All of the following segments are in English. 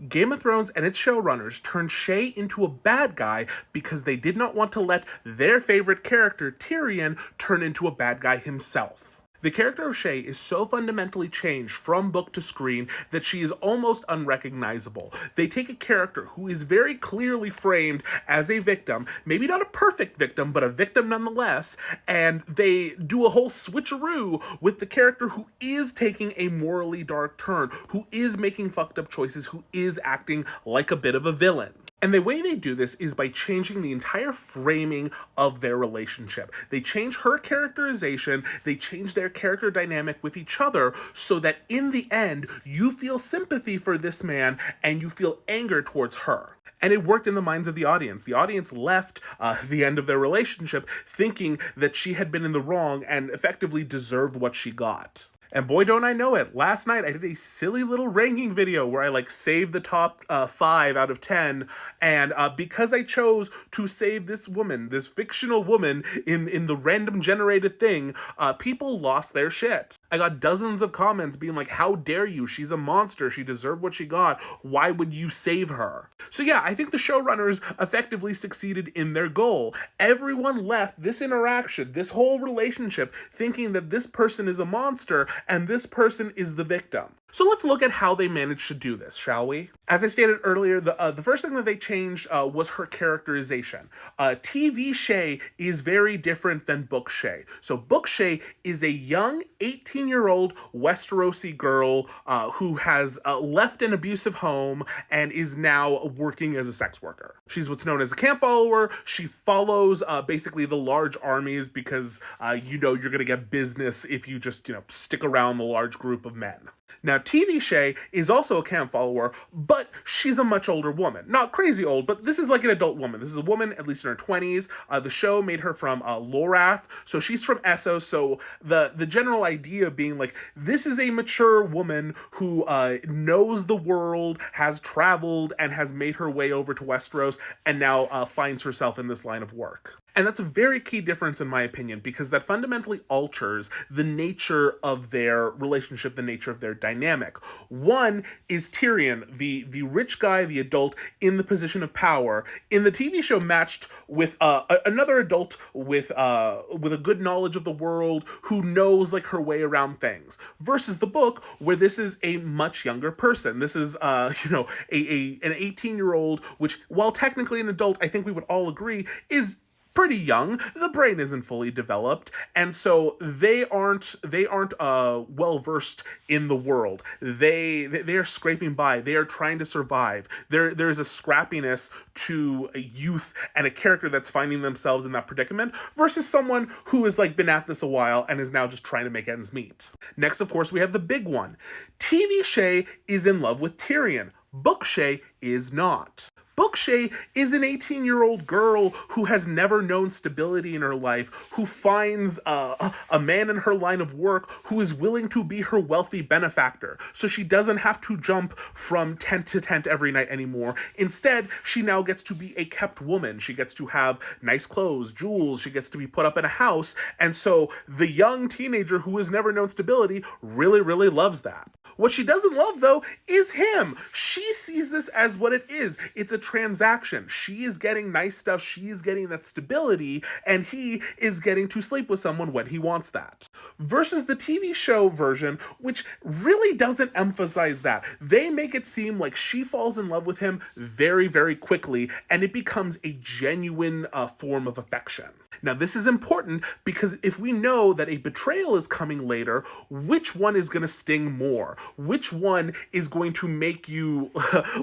Game of Thrones and its showrunners turned Shae into a bad guy because they did not want to let their favorite character, Tyrion, turn into a bad guy himself. The character of Shae is so fundamentally changed from book to screen that she is almost unrecognizable. They take a character who is very clearly framed as a victim, maybe not a perfect victim, but a victim nonetheless, and they do a whole switcheroo with the character who is taking a morally dark turn, who is making fucked up choices, who is acting like a bit of a villain. And the way they do this is by changing the entire framing of their relationship. They change her characterization, they change their character dynamic with each other so that in the end, you feel sympathy for this man and you feel anger towards her. And it worked in the minds of the audience. The audience left the end of their relationship thinking that she had been in the wrong and effectively deserved what she got. And boy, don't I know it. Last night, I did a silly little ranking video where I saved the top 5 out of 10. And because I chose to save this woman, this fictional woman in the random generated thing, people lost their shit. I got dozens of comments being like, how dare you? She's a monster. She deserved what she got. Why would you save her? So yeah, I think the showrunners effectively succeeded in their goal. Everyone left this interaction, this whole relationship, thinking that this person is a monster and this person is the victim. So let's look at how they managed to do this, shall we? As I stated earlier, the first thing that they changed was her characterization. TV Shae is very different than book Shae. So book Shae is a young 18-year-old Westerosi girl who has left an abusive home and is now working as a sex worker. She's what's known as a camp follower. She follows basically the large armies because you're going to get business if you just stick around the large group of men. Now, TV Shae is also a camp follower, but she's a much older woman. Not crazy old, but this is like an adult woman. This is a woman, at least in her 20s. The show made her from Lorath, so she's from Essos. So the general idea being this is a mature woman who knows the world, has traveled, and has made her way over to Westeros, and now finds herself in this line of work. And that's a very key difference in my opinion, because that fundamentally alters the nature of their relationship, the nature of their dynamic. One is Tyrion, the rich guy, the adult in the position of power, in the TV show matched with another adult with a good knowledge of the world who knows her way around things, versus the book where this is a much younger person. This is an 18-year-old, which while technically an adult, I think we would all agree is pretty young. The brain isn't fully developed, and so they aren't well versed in the world. They are scraping by. They are trying to survive. There's a scrappiness to a youth and a character that's finding themselves in that predicament versus someone who has been at this a while and is now just trying to make ends meet. Next, of course, we have the big one. TV Shae is in love with Tyrion. Book Shae is not. Book Shae is an 18-year-old girl who has never known stability in her life, who finds a man in her line of work who is willing to be her wealthy benefactor, so she doesn't have to jump from tent to tent every night anymore. Instead, she now gets to be a kept woman. She gets to have nice clothes, jewels, she gets to be put up in a house, and so the young teenager who has never known stability really, really loves that. What she doesn't love, though, is him. She sees this as what it is. It's a transaction. She is getting nice stuff. She is getting that stability, and he is getting to sleep with someone when he wants that. Versus the TV show version, which really doesn't emphasize that. They make it seem like she falls in love with him very, very quickly, and it becomes a genuine form of affection. Now, this is important because if we know that a betrayal is coming later, which one is going to sting more? Which one is going to make you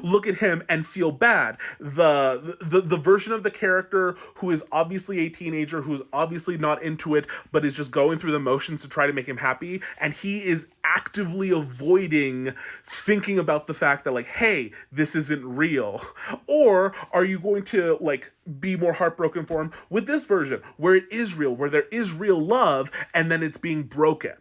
look at him and feel bad? The version of the character who is obviously a teenager, who's obviously not into it, but is just going through the motions to try to make him happy, and he is actively avoiding thinking about the fact that hey, this isn't real? Or are you going to be more heartbroken for him with this version where it is real, where there is real love, and then it's being broken?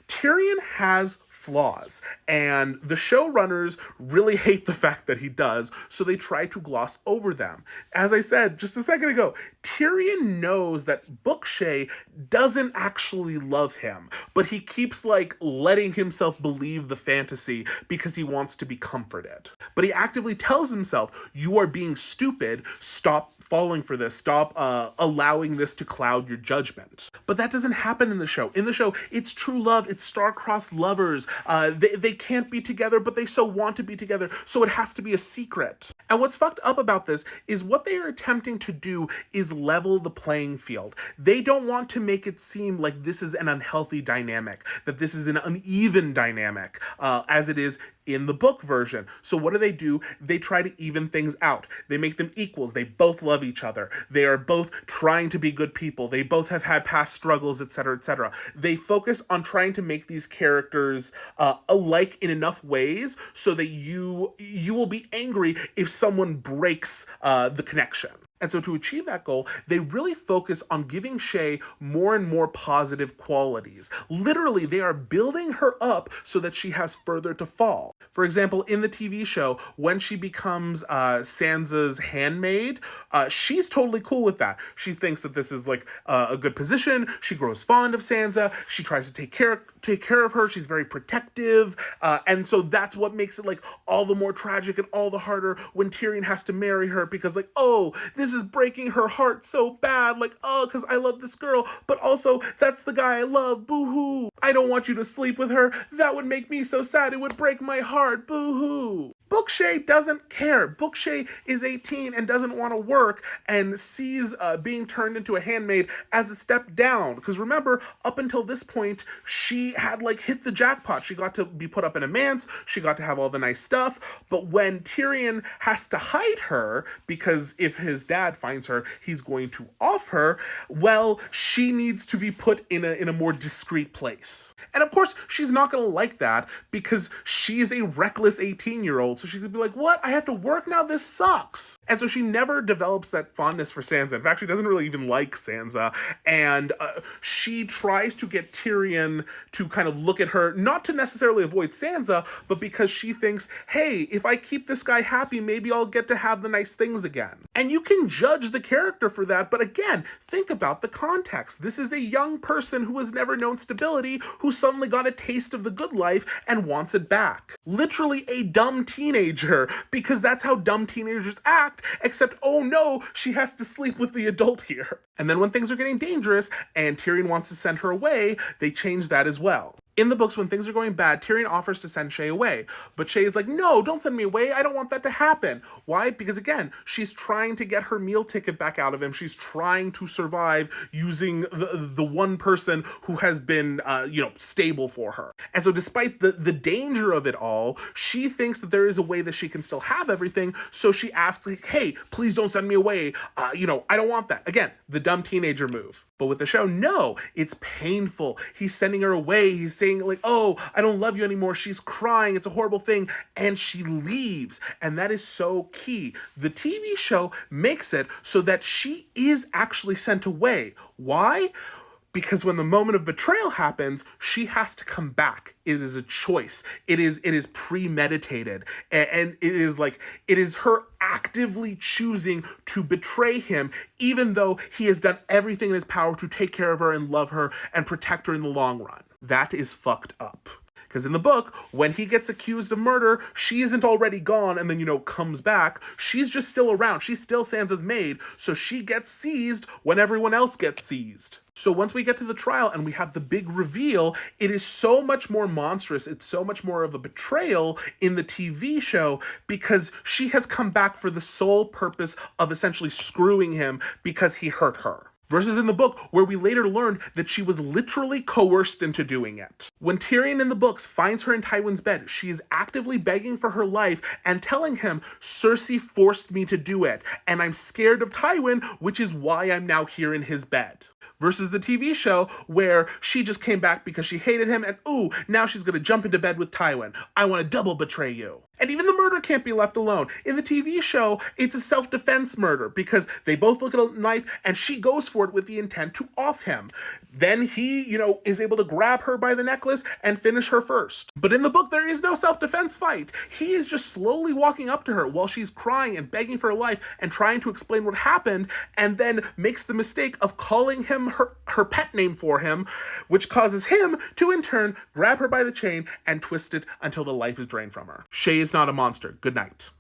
Tyrion has flaws. And the showrunners really hate the fact that he does, so they try to gloss over them. As I said just a second ago, Tyrion knows that Book Shae doesn't actually love him, but he keeps letting himself believe the fantasy because he wants to be comforted. But he actively tells himself, you are being stupid, stop falling for this, stop allowing this to cloud your judgment. But that doesn't happen in the show. In the show, it's true love, it's star-crossed lovers. They can't be together, but they so want to be together, so it has to be a secret. And what's fucked up about this is what they are attempting to do is level the playing field. They don't want to make it seem like this is an unhealthy dynamic, that this is an uneven dynamic, as it is in the book version. So what do? They try to even things out. They make them equals. They both love each other. They are both trying to be good people. They both have had past struggles, etc., etc. They focus on trying to make these characters alike in enough ways so that you will be angry if someone breaks the connection. And so to achieve that goal, they really focus on giving Shae more and more positive qualities. Literally, they are building her up so that she has further to fall. For example, in the TV show, when she becomes Sansa's handmaid, she's totally cool with that. She thinks that this is a good position. She grows fond of Sansa. She tries to take care of her. She's very protective. And so that's what makes it all the more tragic and all the harder when Tyrion has to marry her because this is breaking her heart so bad. Because I love this girl, but also that's the guy I love. Boo-hoo. I don't want you to sleep with her. That would make me so sad. It would break my heart. Boo-hoo. Book Shae doesn't care. Book Shae is 18 and doesn't want to work and sees being turned into a handmaid as a step down. Because remember, up until this point, she had hit the jackpot. She got to be put up in a manse. She got to have all the nice stuff. But when Tyrion has to hide her, because if his dad finds her, he's going to off her, well, she needs to be put in a more discreet place. And of course, she's not going to like that because she's a reckless 18-year-old. So she's gonna be like, what? I have to work now? This sucks. And so she never develops that fondness for Sansa. In fact, she doesn't really even like Sansa. And she tries to get Tyrion to kind of look at her, not to necessarily avoid Sansa, but because she thinks, hey, if I keep this guy happy, maybe I'll get to have the nice things again. And you can judge the character for that, but again, think about the context. This is a young person who has never known stability, who suddenly got a taste of the good life and wants it back. Literally a dumb teenager, because that's how dumb teenagers act, except, oh no, she has to sleep with the adult here. And then when things are getting dangerous and Tyrion wants to send her away, they change that as well. In the books, when things are going bad, Tyrion offers to send Shae away. But Shae is like, no, don't send me away. I don't want that to happen. Why? Because again, she's trying to get her meal ticket back out of him. She's trying to survive using the one person who has been, stable for her. And so despite the danger of it all, she thinks that there is a way that she can still have everything. So she asks, hey, please don't send me away. I don't want that. Again, the dumb teenager move. But with the show, no, it's painful. He's sending her away. He's saying oh, I don't love you anymore. She's crying. It's a horrible thing. And she leaves. And that is so key. The TV show makes it so that she is actually sent away. Why? Because when the moment of betrayal happens, she has to come back. It is a choice. It is premeditated. And it is her actively choosing to betray him, even though he has done everything in his power to take care of her and love her and protect her in the long run. That is fucked up. Because in the book, when he gets accused of murder, she isn't already gone and then, comes back. She's just still around. She's still Sansa's maid, so she gets seized when everyone else gets seized. So once we get to the trial and we have the big reveal, it is so much more monstrous. It's so much more of a betrayal in the TV show because she has come back for the sole purpose of essentially screwing him because he hurt her. Versus in the book, where we later learned that she was literally coerced into doing it. When Tyrion in the books finds her in Tywin's bed, she is actively begging for her life and telling him, Cersei forced me to do it, and I'm scared of Tywin, which is why I'm now here in his bed. Versus the TV show where she just came back because she hated him and now she's going to jump into bed with Tywin. I want to double betray you. And even the murder can't be left alone. In the TV show, it's a self-defense murder because they both look at a knife and she goes for it with the intent to off him. Then he, is able to grab her by the necklace and finish her first. But in the book, there is no self-defense fight. He is just slowly walking up to her while she's crying and begging for her life and trying to explain what happened, and then makes the mistake of calling him her pet name for him, which causes him to in turn grab her by the chain and twist it until the life is drained from her. Shae is not a monster. Good night.